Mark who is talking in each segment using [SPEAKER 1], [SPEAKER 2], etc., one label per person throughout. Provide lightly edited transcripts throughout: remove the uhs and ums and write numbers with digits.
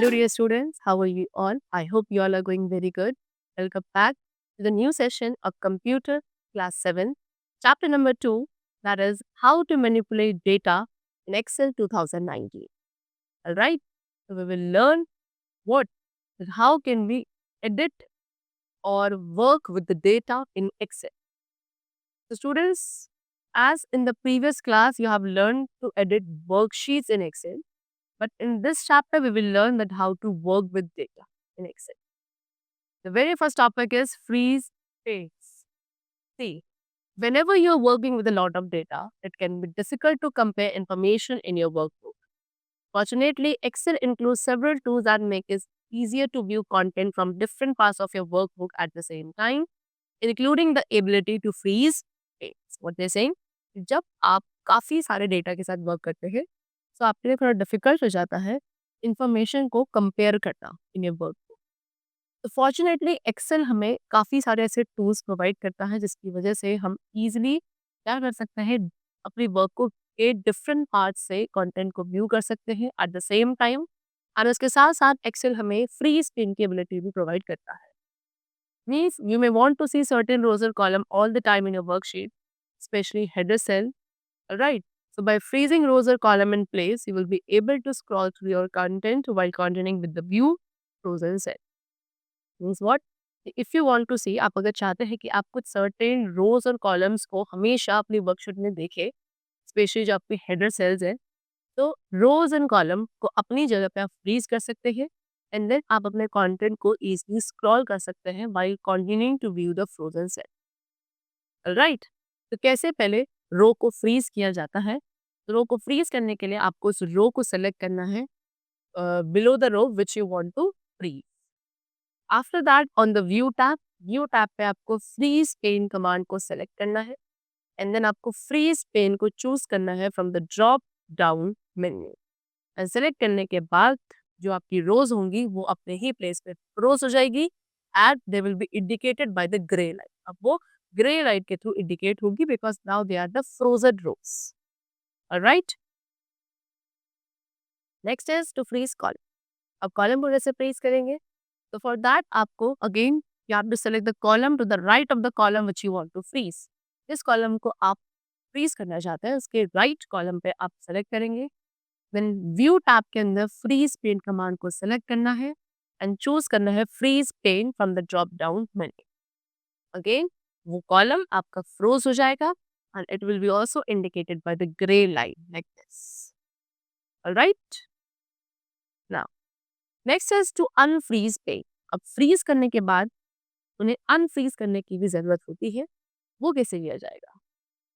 [SPEAKER 1] Hello, dear students. How are you all? I hope you all are going very good. Welcome back to the new session of Computer Class 7, Chapter number 2, that is How to Manipulate Data in Excel 2019. All right. So we will learn what, how can we edit or work with the data in Excel. So students, as in the previous class, you have learned to edit worksheets in Excel. But in this chapter, we will learn that how to work with data in Excel. The very first topic is freeze space. See, whenever you're working with a lot of data, it can be difficult to compare information in your workbook. Fortunately, Excel includes several tools that make it easier to view content from different parts of your workbook at the same time, including the ability to freeze space. What they're saying, जब आप काफ़ी सारे data के साथ work करते हैं, तो आपके लिए थोड़ा डिफिकल्ट हो जाता है इंफॉर्मेशन को कंपेयर करना इन योर वर्क। तो फॉर्चुनेटली एक्सेल हमें काफ़ी सारे ऐसे टूल्स प्रोवाइड करता है जिसकी वजह से हम इजीली क्या कर सकते हैं, अपनी वर्क को के डिफरेंट पार्ट से कंटेंट को व्यू कर सकते हैं एट द सेम टाइम। और उसके साथ साथ एक्सेल हमें फ्री स्पिन की एबिलिटी भी प्रोवाइड करता है। Means you may want to see certain rows और column all the time in your worksheet, specially header cell, right? So by freezing rows or column in place, you will be able to scroll through your content while continuing with the view frozen set. Means what? If you want to see, आप अगर चाहते हैं कि आप कुछ certain rows और columns को हमेशा अपनी वर्कशीट में देखें, स्पेशली जो आपके हेडर सेल्स हैं, तो रोज एंड कॉलम को अपनी जगह पे आप फ्रीज कर सकते हैं एंड देन आप अपने कंटेंट को इजीली स्क्रॉल कर सकते हैं while continuing to view the frozen set. Right? तो कैसे पहले रो को फ्रीज किया जाता है। रो को फ्रीज करने के लिए आपको उस रो को सेलेक्ट करना है below the row which you want to freeze. After that on the view tab पे आपको फ्रीज पेन कमांड को सेलेक्ट करना है एंड देन आपको फ्रीज पेन को चूज करना है from the drop down menu. And select करने के बाद जो आपकी रोज होंगी वो अपने ही प्लेस पे फ्रोज हो जाएगी and they will be indicated by the grey light. अब वो ग्रे लाइट के थ्रू इंडिकेट होगी because now they are the frozen rows. Alright, next is to freeze column. अब कॉलम को कैसे फ्रीज करेंगे? तो फॉर दैट आपको again you have to select the column to the right of the column which you want to freeze. जिस column को आप freeze करना चाहते हैं उसके राइट कॉलम पे आप सेलेक्ट करेंगे। देन व्यू टैब के अंदर फ्रीज पेन कमांड को सेलेक्ट करना है एंड चूज करना है freeze pane from the drop down menu. Again वो कॉलम आपका फ्रोज हो जाएगा and it will be also indicated by the gray line like this. All right. Now, next is to unfreeze page. अब freeze करने के बाद उन्हें unfreeze करने की भी जरूरत होती है। वो कैसे किया जाएगा?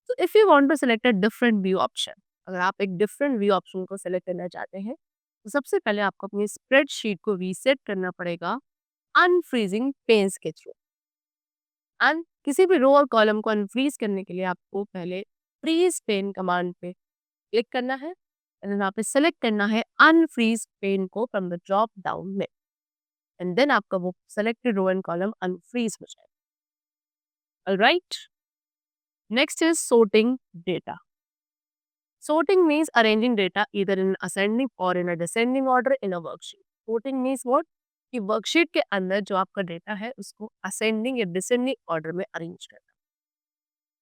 [SPEAKER 1] तो if you want to select a different view option, अगर आप एक डिफरेंट व्यू ऑप्शन को सेलेक्ट करना चाहते हैं तो सबसे पहले आपको अपनी स्प्रेडशीट को रीसेट करना पड़ेगा अनफ्रीजिंग पेन्स के थ्रू। एंड किसी भी रो और कॉलम को अनफ्रीज करने के लिए आपको पहले फ्रीज पेन कमांड पे क्लिक करना है एंड देन यहाँ पे सेलेक्ट करना है अनफ्रीज पेन को फ्रॉम द ड्रॉप डाउन में एंड देन आपका वो selected row and column unfreeze हो जाएगा। Alright, next is sorting data. Sorting means arranging data either in ascending or in a descending order in a worksheet. Sorting means what? कि worksheet के अंदर जो आपका data है उसको असेंडिंग या डिसेंडिंग ऑर्डर में अरेंज करना।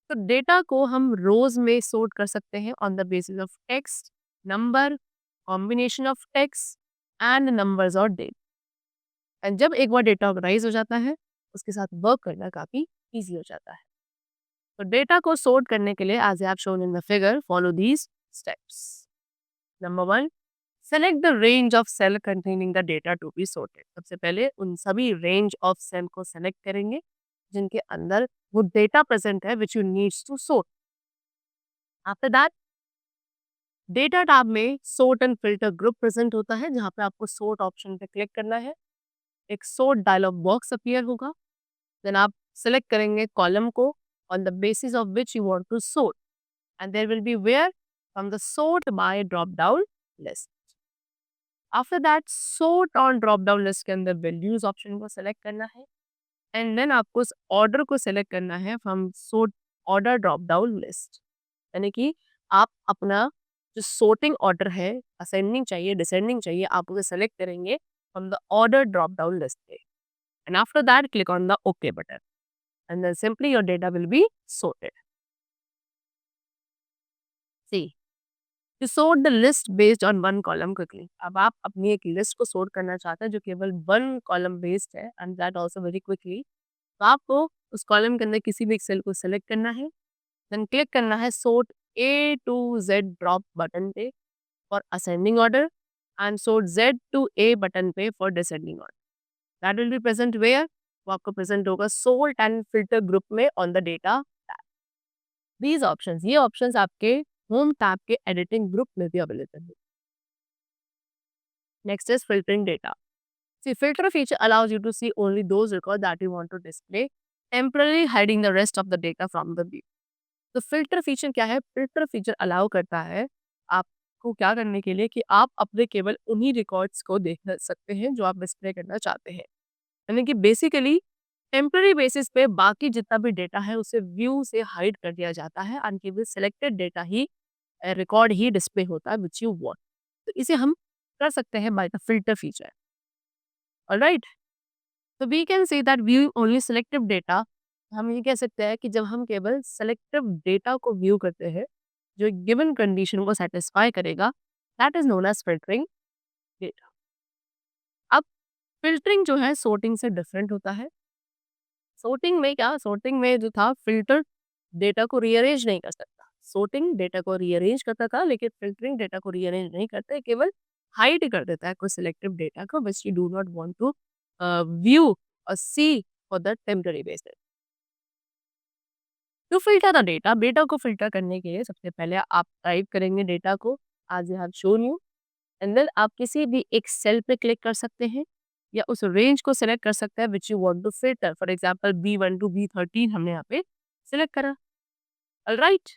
[SPEAKER 1] तो डेटा को हम रोज में सॉर्ट कर सकते हैं on the basis of text, number, combination of text and numbers और डेट। एंड जब एक बार डेटा ऑर्गेनाइज हो जाता है उसके साथ वर्क करना काफी इजी हो जाता है। तो डेटा को सॉर्ट करने के लिए as I have shown in the figure follow these steps. Number 1, select the range of cell containing the data to be sorted. सबसे पहले उन सभी रेंज ऑफ सेल को सेलेक्ट करेंगे जिनके अंदर वो डेटा प्रेजेंट है which you needs to sort. After that data tab में sort and filter group present होता है जहां पे आपको सॉर्ट ऑप्शन पे क्लिक करना है। एक सॉर्ट डायलॉग बॉक्स अपीयर होगा। देन आप सेलेक्ट करेंगे कॉलम को on the basis of which you want to sort, and there will be where from the sort by drop down list. After that sort on drop down list के अंदर values option को select करना है and then आपको उस order को select करना है from sort order drop down list। यानी कि आप अपना जो sorting order है ascending चाहिए descending चाहिए आप उसे select करेंगे from the order drop down list page. And after that, click on the OK button. And then simply your data will be sorted. See, to sort the list based on one column quickly. अब आप अपनी एक list को sort करना चाहते हैं जो केवल one column based है and that also very quickly. तो आपको उस column के अंदर किसी भी एक cell को select करना है, then click करना है sort A to Z drop button पे for ascending order and sort Z to A button पे for descending order. That will be present where? वो आपको present होगा sort and filter group में on the data tab. These options, ये options आपके home tab के editing group में भी अवेलेबल है. Next is filtering data. See, filter feature allows you to see only those records that you want to display, temporarily hiding the rest of the data from the view. तो filter feature क्या है? Filter feature allow करता है आपको क्या करने के लिए कि आप अपने केवल उन्हीं रिकॉर्ड्स को देख सकते हैं जो आप डिस्प्ले करना चाहते हैं. यानी कि बेसिकली टेम्पररी बेसिस पे बाकी जितना भी डेटा है उसे व्यू से हाइड कर दिया जाता है एंड केवल सिलेक्टेड डेटा ही रिकॉर्ड ही डिस्प्ले होता है विच यू वांट. तो इसे हम कर सकते हैं by the filter feature. Alright, तो we can say that view only selective data. हम ये कह सकते हैं कि जब हम केवल सेलेक्टिव डेटा को व्यू करते हैं जो गिवन कंडीशन को सेटिस्फाई करेगा, that is known as filtering data. अब फिल्टरिंग जो है सोर्टिंग से डिफरेंट होता है. सोर्टिंग में क्या, सोर्टिंग में जो था फिल्टर डेटा को रीअरेंज नहीं कर सकता. सोर्टिंग डेटा को रीअरेंज करता था लेकिन फिल्टरिंग डेटा को रीअरेंज नहीं करता, केवल हाइड कर देता है कोई सिलेक्टिव डेटा को which you do not want to view और see for the temporary basis. To filter the data, data को फिल्टर करने के लिए सबसे पहले आप टाइप करेंगे डेटा को आज I have shown you and then आप किसी भी एक सेल पे क्लिक कर सकते हैं या उस रेंज को सिलेक्ट कर सकते हैं which you want to filter. For example B1 to B13 हमने यहाँ पे सिलेक्ट करा. ऑलराइट,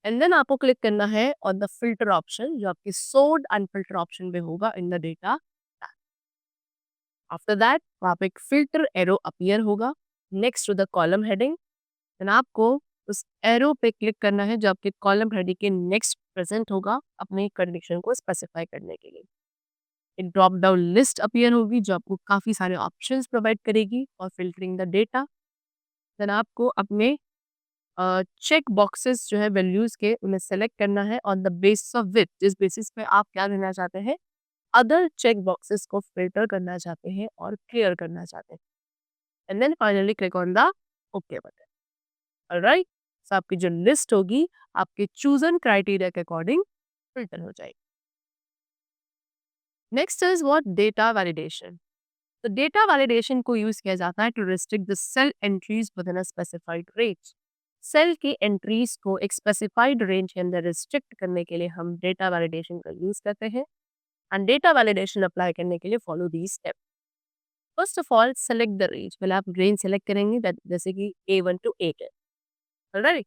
[SPEAKER 1] एंड देन आपको क्लिक करना है ऑन द फिल्टर ऑप्शन जो आपके सोर्ट एंड फिल्टर ऑप्शन में होगा in the data. After that वहाँ पे एक फिल्टर एरो अपीयर होगा next to the column heading. Then आपको उस एरो पे क्लिक करना है जो आपके कॉलम हेडिंग के नेक्स्ट प्रेजेंट होगा अपनी कंडीशन को स्पेसिफाई करने के लिए. एक ड्रॉप डाउन लिस्ट अपीयर होगी जो आपको काफ़ी सारे ऑप्शंस प्रोवाइड करेगी और फिल्टरिंग द डेटा. देन आपको अपने चेक बॉक्सेस जो है वैल्यूज़ के उन्हें सेलेक्ट करना है on the basis of which, जिस बेसिस पे आप क्या करना चाहते हैं, अदर चेक बॉक्सेस को फिल्टर करना चाहते हैं और क्लियर करना चाहते हैं. And then finally click on the okay button. Alright, so आपकी जो लिस्ट होगी आपके चूजन क्राइटेरिया के अकॉर्डिंग फिल्टर हो जाएगी. Next is what, data validation. तो डेटा वैलिडेशन को यूज किया जाता है to restrict the cell entries with in a specified range. Cell की एंट्रीज को एक स्पेसिफाइड रेंज के अंदर रिस्ट्रिक्ट करने के लिए हम डेटा वैलिडेशन का यूज करते हैं. एंड डेटा वैलिडेशन अप्लाई करने के लिए follow these step. First of all select the range. पहले आप रेंज सेलेक्ट करेंगे जैसे कि A1 to A10. Alright,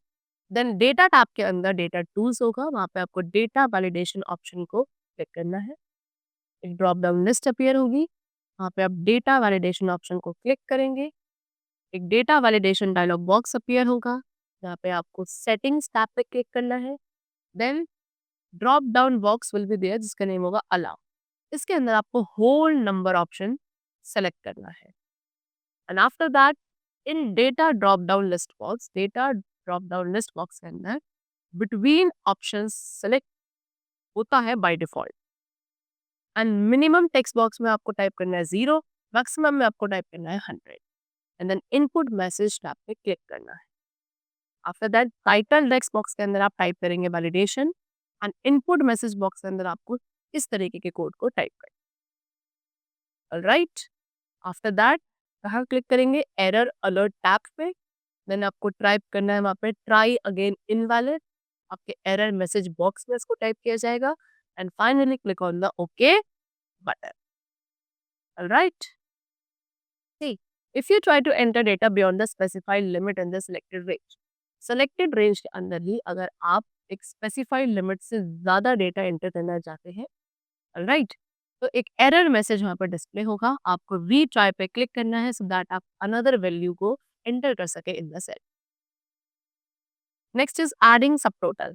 [SPEAKER 1] then data tab के अंदर डेटा टूल्स होगा, वहाँ पे आपको डेटा वैलिडेशन ऑप्शन को क्लिक करना है. एक ड्रॉप डाउन लिस्ट अपीयर होगी, वहाँ पे आप डेटा वैलिडेशन ऑप्शन को क्लिक करेंगे. एक data validation dialog box appear होगा जहाँ पे आपको सेटिंग्स टैब पे क्लिक करना है. Then drop down box will be there जिसका नेम होगा अलाउ. इसके अंदर आपको होल नंबर ऑप्शन सेलेक्ट करना है. And after that in data drop down list box, data drop down list box के अंदर बिटवीन ऑप्शंस सेलेक्ट होता है by default. And minimum text box में आपको टाइप करना है 0, मैक्सिमम में आपको टाइप करना है 100. And then input message tab पे क्लिक करना है. After that title text box के अंदर आप टाइप करेंगे validation and input message box के अंदर आपको इस तरीके के कोड को टाइप करें. ऑलराइट, आफ्टर दैट कहाँ क्लिक करेंगे, एरर अलर्ट टैब पे. देन आपको टाइप करना है वहाँ पे ट्राई अगेन इनवैलिड. आपके एरर मैसेज बॉक्स में इसको टाइप किया जाएगा and finally click on the okay button. Alright, see if you try to enter data beyond the specified limit in the selected range, selected range के अंदर ही अगर आप एक स्पेसिफाइड लिमिट से ज़्यादा डेटा एंटर करना चाहते हैं, ऑलराइट, तो एक एरर मैसेज वहाँ पर डिस्प्ले होगा. आपको रीट्राई पे क्लिक करना है सो दैट आप अनदर वैल्यू को एंटर कर सके in the cell. Next is adding sub total.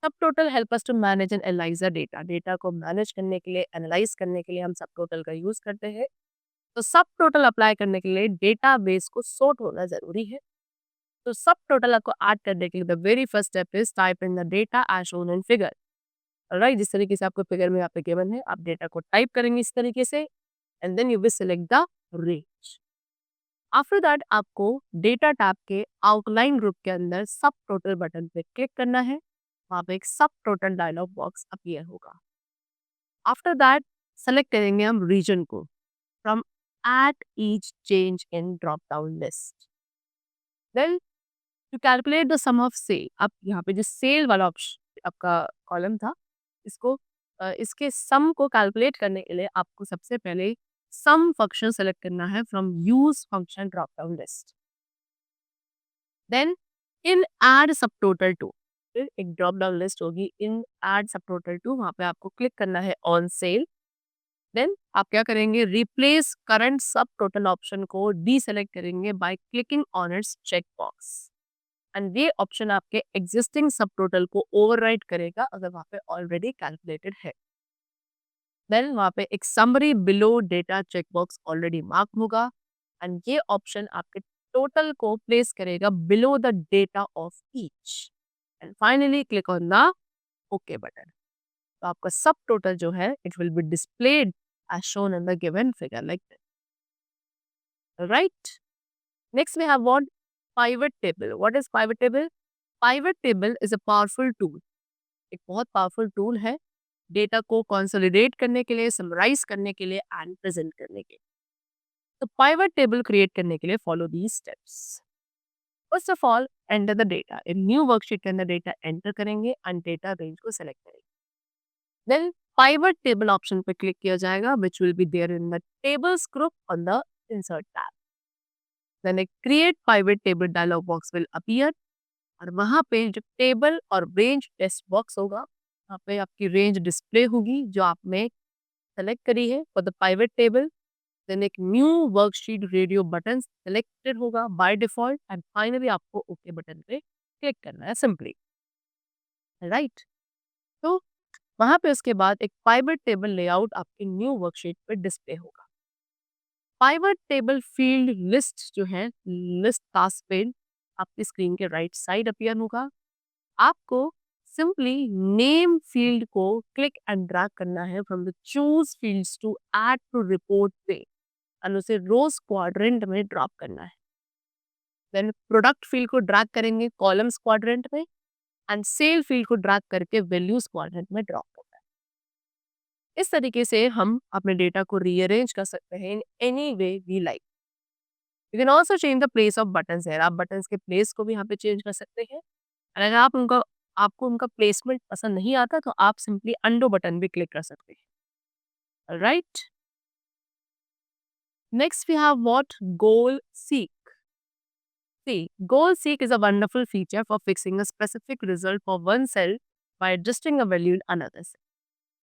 [SPEAKER 1] Sub total help us to manage and analyse the data. Data को मैनेज करने के लिए, एनालाइज करने के लिए हम सब टोटल का यूज करते हैं। तो सब टोटल अप्लाई करने के लिए डेटाबेस को सॉर्ट होना जरूरी है। तो सब टोटल आपको ऐड करने के लिए the very first step is type in the data as shown in figure. Right, जिस तरीके से आपको फिगर में यहाँ पे गिवन है, आप डेटा को टाइप करेंगे इस तरीके से and then you will select the range. After that आपको डेटा टैब के आउटलाइन ग्रुप के अंदर सब टोटल बटन पे क्लिक करना है। वहां पे एक sub total dialog box appear होगा। आफ्टर दैट सेलेक्ट करेंगे हम रीजन को from at each change in drop down list. Then to calculate the sum of cell, अब यहाँ पे जो सेल वाला ऑप्शन आपका कॉलम था, इसको इसके सम को कैलकुलेट करने के लिए आपको सबसे पहले सम फंक्शन सेलेक्ट करना है from use function drop down list. Then in add sub total to, फिर एक ड्रॉप डाउन लिस्ट होगी in add sub total to, वहां पे आपको क्लिक करना है ऑन सेल। देन आप क्या करेंगे, replace current sub total option को डीसेलेक्ट करेंगे by clicking on its check box and ये ऑप्शन आपके एग्जिस्टिंग सब टोटल को ओवरराइड करेगा अगर वहां पे ऑलरेडी कैलकुलेटेड है। देन वहां पे एक summary below data check box already mark होगा एंड ये ऑप्शन आपके टोटल को प्लेस करेगा below the data of each and finally click on the okay button. तो आपका सब टोटल जो है it will be displayed as shown in the given figure like this. Right? Next we have what? Pivot table. What is pivot table? Pivot table is a powerful tool. एक बहुत powerful tool है data को consolidate करने के लिए, summarise करने के लिए एंड प्रेजेंट करने के लिए। तो पाइवट टेबल क्रिएट करने के लिए follow these steps. First of all enter the data. एक न्यू वर्कशीट के अंदर डेटा एंटर करेंगे एंड डेटा रेंज को सेलेक्ट करेंगे। देन pivot table ऑप्शन पे क्लिक किया जाएगा which will be there in the tables group on the insert tab. Then a create pivot table dialog box will appear और वहां पे जो टेबल और रेंज टेक्स्ट बॉक्स होगा, वहां पे आपकी रेंज डिस्प्ले होगी जो आपने सेलेक्ट करी है for the pivot table. Then एक new worksheet radio button selected होगा बाय डिफॉल्ट एंड फाइनली आपको ओके बटन पे क्लिक करना है सिंपली। राइट, तो वहां पे उसके बाद एक पाइवट टेबल लेआउट आपके न्यू वर्कशीट पे डिस्प्ले होगा। पाइवट टेबल फील्ड लिस्ट जो है, लिस्ट टास्क पेन आपकी स्क्रीन के राइट साइड अपीयर होगा। आपको सिंपली नेम फील्ड को क्लिक एंड ड्रैग करना है from the choose fields to add to report पे एंड उसे रोज क्वाड्रेंट में ड्रॉप करना है। देन प्रोडक्ट फील्ड को ड्रैग करेंगे कॉलम्स क्वाड्रेंट में एंड सेल फील्ड को ड्रैग करके वैल्यूज क्वाड्रेंट में ड्रॉप करना है। इस तरीके से हम अपने डेटा को रीअरेंज कर सकते हैं in any way we like. You can also change the place of buttons है, आप बटन्स के प्लेस को भी यहाँ पे चेंज कर सकते हैं। और अगर आपको उनका प्लेसमेंट पसंद नहीं आता तो आप सिंपली अंडो बटन भी क्लिक कर सकते हैं। Right, next we have what? Goal seek. See, goal seek is a wonderful feature for fixing a specific result for one cell by adjusting a value in another cell.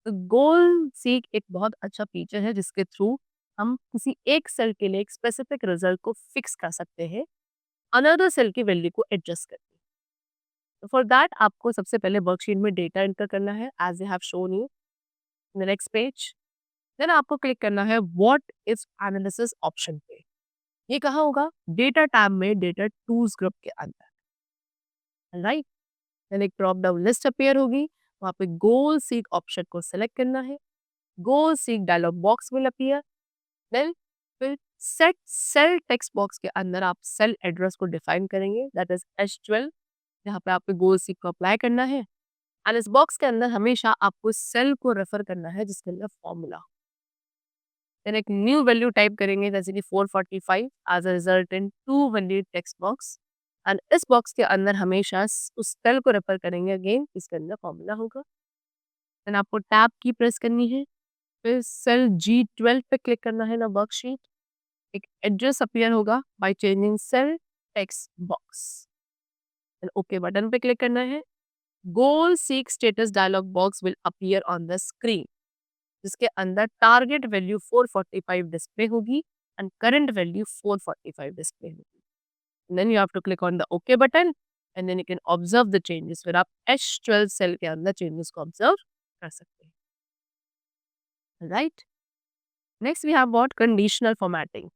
[SPEAKER 1] तो गोल seek एक बहुत अच्छा feature है जिसके through हम किसी एक cell के लिए एक स्पेसिफिक रिजल्ट को फिक्स कर सकते हैं अनदर सेल की वैल्यू को एडजस्ट करके। तो फॉर दैट आपको सबसे पहले वर्कशीट में डेटा एंटर करना है as I have shown you in the next page. Then आपको क्लिक करना है व्हाट इज एनालिसिस ऑप्शन पे। ये कहाँ होगा? डेटा टैब में डेटा टूल्स ग्रुप के अंदर। राइट, देन एक ड्रॉप डाउन लिस्ट अपीयर होगी, वहां पे गोल सीक ऑप्शन को सेलेक्ट करना है। Goal seek dialog box will appear. Then फिर सेट सेल टेक्स्ट बॉक्स के अंदर आप सेल एड्रेस को डिफाइन करेंगे दैट इज H12, जहाँ पे आपको गोल सीक को अप्लाई करना है एंड इस बॉक्स के अंदर हमेशा आपको सेल को रेफर करना है जिसके अंदर फॉर्मूला। देन एक न्यू वैल्यू टाइप करेंगे जैसे कि 445 as a result in to value text box and इस बॉक्स के अंदर हमेशा उस सेल को रेफर करेंगे अगेन इसके अंदर फॉर्मूला होगा। देन आपको टैब की प्रेस करनी है, फिर सेल G12 पे क्लिक करना है ना वर्कशीट। एक एड्रेस अपीयर होगा by changing cell text box and okay button पे क्लिक करना है। Goal seek status dialog box will appear on the screen जिसके अंदर टारगेट वैल्यू 445 डिस्प्ले होगी एंड करंट वैल्यू 445 डिस्प्ले होगी। Then you have to click on the okay button and then you can observe the changes. फिर आप H12 cell के अंदर changes को observe कर सकते हैं, right. Next we have what conditional formatting.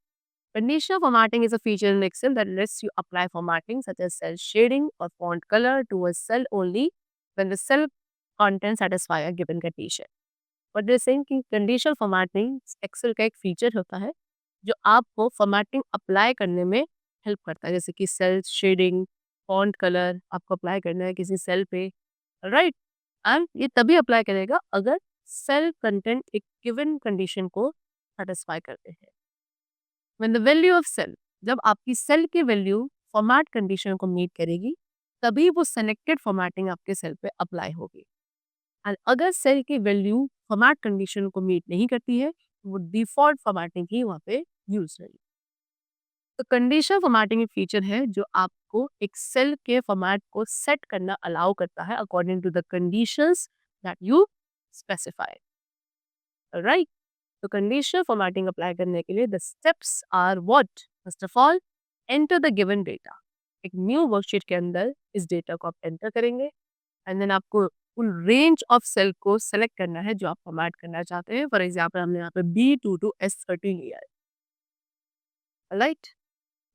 [SPEAKER 1] Conditional formatting is a feature in Excel that lets you apply formatting such as cell shading or font color to a cell only when the cell content satisfy a given condition. But they're saying कि conditional formatting Excel का एक feature होता है जो आपको formatting apply करने में help करता है, जैसे कि सेल शेडिंग, फॉन्ट कलर आपको अप्लाई करना है किसी सेल पे, राइट। एंड ये तभी अप्लाई करेगा अगर सेल कंटेंट एक गिवन कंडीशन को सेटिस्फाई करते हैं। When the value of cell, जब आपकी सेल की वैल्यू फॉर्मेट कंडीशन को मीट करेगी तभी वो सेलेक्टेड फॉर्मेटिंग आपके सेल पे अप्लाई होगी। एंड अगर सेल की वैल्यू फॉर्मेट कंडीशन को मीट नहीं करती है वो डिफॉल्ट फॉर्मेटिंग ही वहाँ पे यूज रहेगी। तो कंडीशनल फॉर्मेटिंग एक फीचर है जो आपको एक सेल के फॉर्मेट को सेट करना अलाउ करता है according to the conditions that you specify, right. तो कंडीशनल फॉर्मेटिंग अप्लाई करने के लिए the steps are what, first of all enter the given data. एक न्यू वर्कशीट के अंदर इस डेटा को आप एंटर करेंगे एंड देन आपको फुल रेंज ऑफ सेल को सेलेक्ट करना है जो आप फॉर्मेट करना चाहते हैं। फॉर एग्जाम्पल हमने यहाँ पे B2 to S13 लिया है, राइट।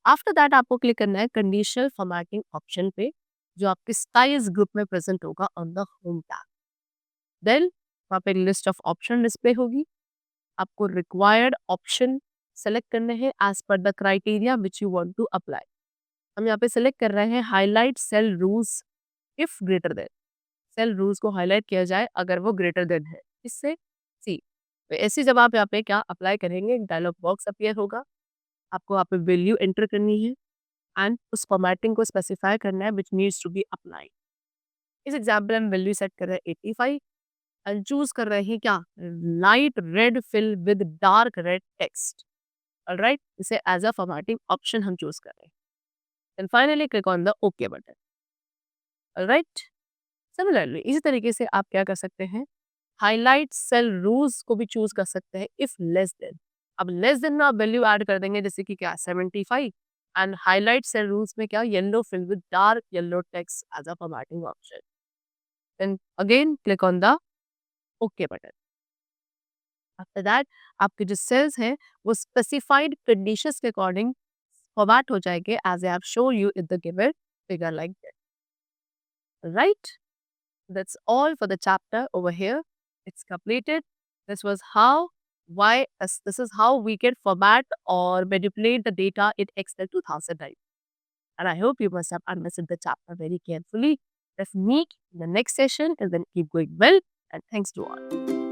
[SPEAKER 1] आफ्टर दैट आपको क्लिक करना है कंडीशनल फॉर्मेटिंग ऑप्शन पे जो आपके स्टाइल्स ग्रुप में प्रेजेंट होगा on the home tab. Then वहाँ पे लिस्ट ऑफ ऑप्शन डिस्प्ले होगी, आपको रिक्वायर्ड ऑप्शन सेलेक्ट करने हैं as per the criteria which you want to apply. हम यहाँ पे सेलेक्ट कर रहे हैं highlight cell rules if greater than, cell rules को हाईलाइट किया जाए अगर वो ग्रेटर देन है, इससे सी। तो ऐसे जब आप यहाँ पे क्या अप्लाई करेंगे एक डायलॉग बॉक्स अपीयर होगा, आपको यहाँ पे वैल्यू एंटर करनी है एंड उस फॉर्मेटिंग को स्पेसिफाई करना है which needs to be apply. इस एग्जाम्पल हम वैल्यू सेट कर रहे हैं 85 एंड चूज कर रहे हैं क्या, light red fill with dark red text, alright. इसे एज अ फॉर्मेटिंग ऑप्शन हम चूज कर रहे हैं and finally click on the okay button, alright. Similarly इसी तरीके से आप क्या कर सकते हैं, हाईलाइट सेल रूल्स को भी चूज कर सकते हैं इफ लेस देन। अब लेस देन में आप वैल्यू ऐड कर देंगे जैसे कि क्या 75 एंड हाईलाइट सेल रूल्स में क्या yellow fill with dark yellow text as a formatting option. Then again click on the okay button. After that आपके जो सेल्स हैं वो स्पेसिफाइड कंडीशंस के अकॉर्डिंग फॉर्मेट हो जाएंगे as I have show you in the given figure like that, right. That's all for the chapter over here. It's completed. This was this is how we can format or manipulate the data in Excel 2009. And I hope you must have understood the chapter very carefully. Let's meet in the next session and then keep going well. And thanks to all.